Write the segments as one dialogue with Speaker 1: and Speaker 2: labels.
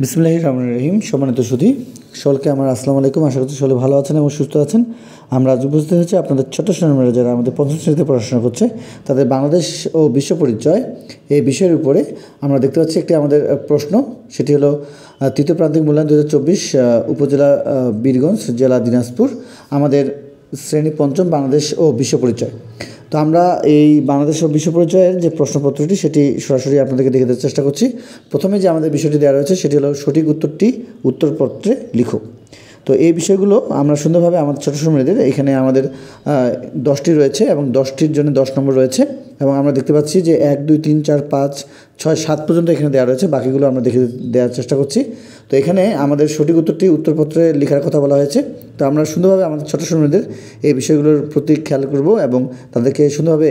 Speaker 1: বিসমিল্লাহির রহমানির রহিম। সম্মানিত সুধী সকলকে আমার আসসালামু আলাইকুম। আশা করছি সকলে ভালো আছেন এবং সুস্থ আছেন। আমরা আজ উপস্থিত হয়েছি আপনাদের ছোট্ট সোনামণিরা যারা আমাদের পঞ্চম শ্রেণীতে পড়াশোনা করছে তাদের বাংলাদেশ ও বিশ্ব পরিচয় এই বিষয়ের উপরে আমরা দেখতে পাচ্ছি একটি আমাদের প্রশ্ন। সেটি হলো তৃতীয় প্রান্তিক মূল্যায়ন 2024 উপজেলা বীরগঞ্জ, জেলা দিনাজপুর, আমাদের শ্রেণী পঞ্চম বাংলাদেশ ও বিশ্ব পরিচয়। তো আমরা এই বাংলাদেশ ও বিশ্ব পরিচয়ের যে প্রশ্নপত্রটি সেটি সরাসরি আপনাদেরকে দেখে দেওয়ার চেষ্টা করছি। প্রথমে যে আমাদের বিষয়টি দেওয়া রয়েছে সেটি হলো সঠিক উত্তরটি উত্তরপত্রে লিখো। তো এই বিষয়গুলো আমরা সুন্দরভাবে আমাদের ছোটো সময়দের এখানে আমাদের 10টি রয়েছে এবং 10টির জন্য 10 নম্বর রয়েছে এবং আমরা দেখতে পাচ্ছি যে 1 2 3 4 5 6 7 পর্যন্ত এখানে দেওয়া রয়েছে, বাকিগুলো আমরা দেখে দেওয়ার চেষ্টা করছি। তো এখানে আমাদের সঠিক উত্তরটি উত্তরপত্রে লেখার কথা বলা হয়েছে। তো আমরা সুন্দরভাবে আমাদের ছোটো সময়দের এই বিষয়গুলোর প্রতি খেয়াল করব এবং তাদেরকে সুন্দরভাবে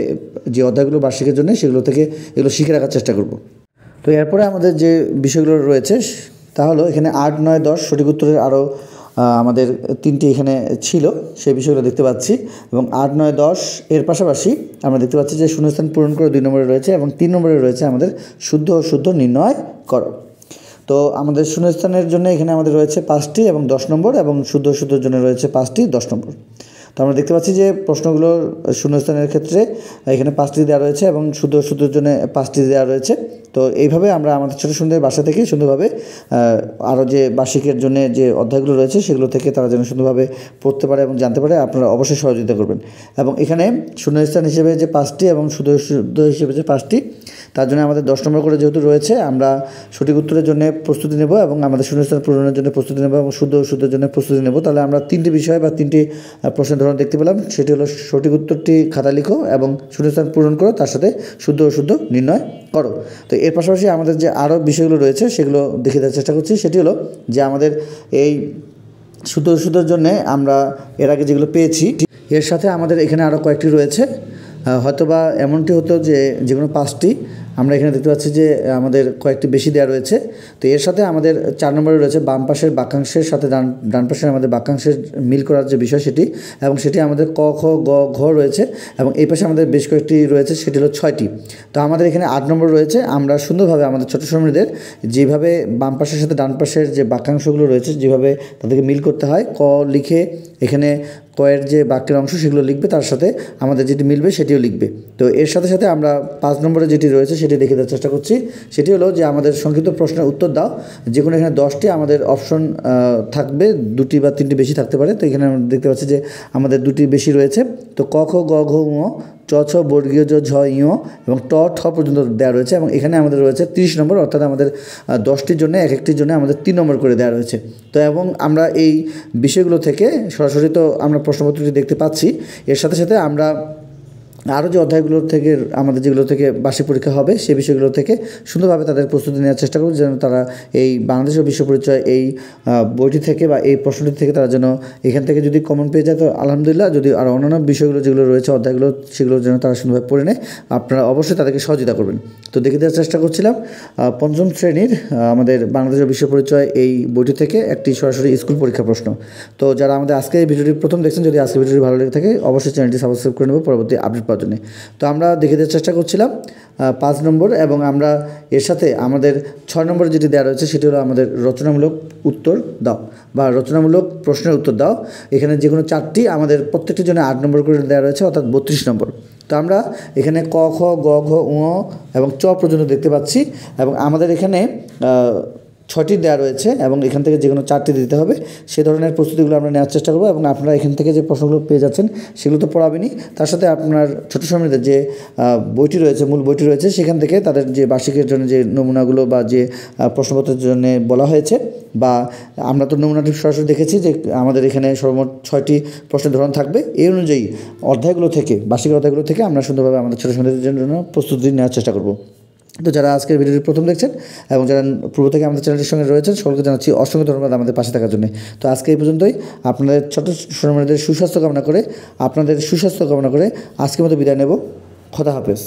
Speaker 1: যে অধ্যায়গুলো বার্ষিকের জন্য সেগুলো থেকে এগুলো শিখে রাখার চেষ্টা করব। তো এরপরে আমাদের যে বিষয়গুলো রয়েছে তা হলো এখানে 8 9 10 সঠিক উত্তরের আরও আমাদের 3টি এখানে ছিল, সেই বিষয়গুলো দেখতে পাচ্ছি এবং 8 9 10 এর পাশাপাশি আমরা দেখতে পাচ্ছি যে শূন্যস্থান পূরণ করে 2 নম্বরে রয়েছে এবং 3 নম্বরে রয়েছে আমাদের শুদ্ধ ও শুদ্ধ নির্ণয় করো। তো আমাদের শূন্যস্থানের জন্য এখানে আমাদের রয়েছে 5টি এবং 10 নম্বর এবং শুদ্ধ ও শুদ্ধর জন্য রয়েছে 5টি 10 নম্বর। তো আমরা দেখতে পাচ্ছি যে প্রশ্নগুলোর শূন্যস্থানের ক্ষেত্রে এখানে 5টি দেওয়া রয়েছে এবং শুদ্ধ ও শুদ্ধর জন্য 5টি দেওয়া রয়েছে। তো এইভাবে আমরা আমাদের ছোটো সুন্দর বাসা থেকে সুন্দরভাবে আরও যে বার্ষিকের জন্য যে অধ্যায়গুলো রয়েছে সেগুলো থেকে তারা যেন সুন্দরভাবে পড়তে পারে এবং জানতে পারে, আপনারা অবশ্যই সহযোগিতা করবেন। এবং এখানে শূন্যস্থান হিসেবে যে 5টি এবং শুদ্ধ শুদ্ধ হিসেবে যে 5টি, তার জন্য আমাদের 10 নম্বর করে যেহেতু রয়েছে আমরা সঠিক উত্তরের জন্য প্রস্তুতি নেব এবং আমাদের শূন্যস্থান পূরণের জন্য প্রস্তুতি নেব এবং শুদ্ধ ও শুদ্ধের জন্য প্রস্তুতি নেব। তাহলে আমরা 3টি বিষয় বা 3টি প্রশ্নের ধরন দেখতে পেলাম। সেটি হলো সঠিক উত্তরটি খাতা লিখো এবং শূন্যস্থান পূরণ করো, তার সাথে শুদ্ধ ও শুদ্ধ নির্ণয় করো। তো এর পাশাপাশি আমাদের যে আরও বিষয়গুলো রয়েছে সেগুলো দেখে দেওয়ার চেষ্টা করছি। সেটি হলো যে আমাদের এই শুদ্ধ ও শুদ্ধর জন্যে আমরা এর আগে যেগুলো পেয়েছি এর সাথে আমাদের এখানে আরও কয়েকটি রয়েছে। হয়তোবা এমনটি হতো যে যেকোনো 5টি, আমরা এখানে দেখতে পাচ্ছি যে আমাদের কয়েকটি বেশি দেওয়া রয়েছে। তো এর সাথে আমাদের 4 নম্বরে রয়েছে বাম পাশের বাক্যাংশের সাথে ডান পাশের আমাদের বাক্যাংশের মিল করার যে বিষয় সেটি, এবং সেটি আমাদের ক খ গ ঘ রয়েছে এবং এই পাশে আমাদের বেশ কয়েকটি রয়েছে, সেটি হলো 6টি। তো আমাদের এখানে 8 নম্বর রয়েছে। আমরা সুন্দরভাবে আমাদের ছোটো সময়দের যেভাবে বাম পাশের সাথে ডান পাশের যে বাক্যাংশগুলো রয়েছে যেভাবে তাদেরকে মিল করতে হয়, ক লিখে এখানে কয়ের যে বাক্যের অংশ সেগুলো লিখবে, তার সাথে আমাদের যেটি মিলবে সেটিও লিখবে। তো এর সাথে সাথে আমরা 5 নম্বরে যেটি রয়েছে সেটি দেখে দেওয়ার চেষ্টা করছি। সেটি হলো যে আমাদের সংক্ষিপ্ত প্রশ্নের উত্তর দাও। যে কোনো এখানে 10টি আমাদের অপশন থাকবে, 2টি বা 3টি বেশি থাকতে পারে। তো এখানে আমরা দেখতে পাচ্ছি যে আমাদের 2টি বেশি রয়েছে। তো ক খ গ ঘ ঙ চ ছ বর্গীয় জ ঝ ঞ এবং ট ঠ পর্যন্ত দেওয়া রয়েছে এবং এখানে আমাদের রয়েছে 30 নম্বর, অর্থাৎ আমাদের 10টির জন্য এক একটির জন্য আমাদের 3 নম্বর করে দেওয়া রয়েছে। তো এবং আমরা এই বিষয়গুলো থেকে সরাসরি তো আমরা প্রশ্নপত্রটি দেখতে পাচ্ছি, এর সাথে সাথে আমরা আরও যে অধ্যায়গুলোর থেকে আমাদের যেগুলো থেকে বার্ষিক পরীক্ষা হবে সেই বিষয়গুলো থেকে সুন্দরভাবে তাদের প্রস্তুতি নেওয়ার চেষ্টা করব, যেন তারা এই বাংলাদেশ ও বিশ্ব পরিচয় এই বইটি থেকে বা এই প্রশ্নটি থেকে তারা যেন এখান থেকে যদি কমন পেয়ে যায় তো আলহামদুলিল্লাহ, যদি আরও অন্যান্য বিষয়গুলো যেগুলো রয়েছে অধ্যায়গুলো সেগুলো যেন তারা সুন্দরভাবে পড়ে নেয়, আপনারা অবশ্যই তাদেরকে সহযোগিতা করবেন। তো দেখে দেওয়ার চেষ্টা করছিলাম পঞ্চম শ্রেণীর আমাদের বাংলাদেশ ও বিশ্ব পরিচয় এই বইটি থেকে একটি সরাসরি স্কুল পরীক্ষা প্রশ্ন। তো যারা আমাদের আজকে এই ভিডিওটি প্রথম দেখছেন, যদি আজকে ভিডিওটি ভালো লেগে থাকে অবশ্যই চ্যানেলটি সাবস্ক্রাইব করে নেব পরবর্তী আপডেট পাওয়ার জন্য। তো আমরা দেখে দেওয়ার চেষ্টা করছিলাম 5 নম্বর এবং আমরা এর সাথে আমাদের 6 নম্বরে যেটি দেওয়া রয়েছে সেটি হলো আমাদের রচনামূলক উত্তর দাও বা রচনামূলক প্রশ্নের উত্তর দাও। এখানে যে কোনো 4টি আমাদের প্রত্যেকটির জন্য 8 নম্বর করে দেওয়া রয়েছে, অর্থাৎ 32 নম্বর। তো আমরা এখানে ক খ গ ঘ ঙ এবং চ পর্যন্ত দেখতে পাচ্ছি এবং আমাদের এখানে 6টি দেওয়া রয়েছে এবং এখান থেকে যে কোনো 4টি দিতে হবে। সে ধরনের প্রস্তুতিগুলো আমরা নেওয়ার চেষ্টা করবো এবং আপনারা এখান থেকে যে প্রশ্নগুলো পেয়ে যাচ্ছেন সেগুলো তো পড়াবেনই, তার সাথে আপনার ছোটো সময়দের যে বইটি রয়েছে, মূল বইটি রয়েছে, সেখান থেকে তাদের যে বার্ষিকের জন্য যে নমুনাগুলো বা যে প্রশ্নপত্রের জন্য বলা হয়েছে, বা আমরা তো নমুনাটি সরাসরি দেখেছি যে আমাদের এখানে সর্বমোট 6টি প্রশ্নের ধরন থাকবে। এই অনুযায়ী অধ্যায়গুলো থেকে বার্ষিক অধ্যায়গুলো থেকে আমরা সুন্দরভাবে আমাদের ছোটো সময়দের জন্য প্রস্তুতি নেওয়ার চেষ্টা করব। তো যারা আজকের ভিডিওটি প্রথম দেখছেন এবং যারা পূর্ব থেকে আমাদের চ্যানেলের সঙ্গে রয়েছেন সকলকে জানাচ্ছি অসংখ্য ধন্যবাদ আমাদের পাশে থাকার জন্য। তো আজকে এই পর্যন্তই। আপনাদের ছোট সোনামণিদের সুস্বাস্থ্য কামনা করে আজকের মতো বিদায় নেব। খোদা হাফেজ।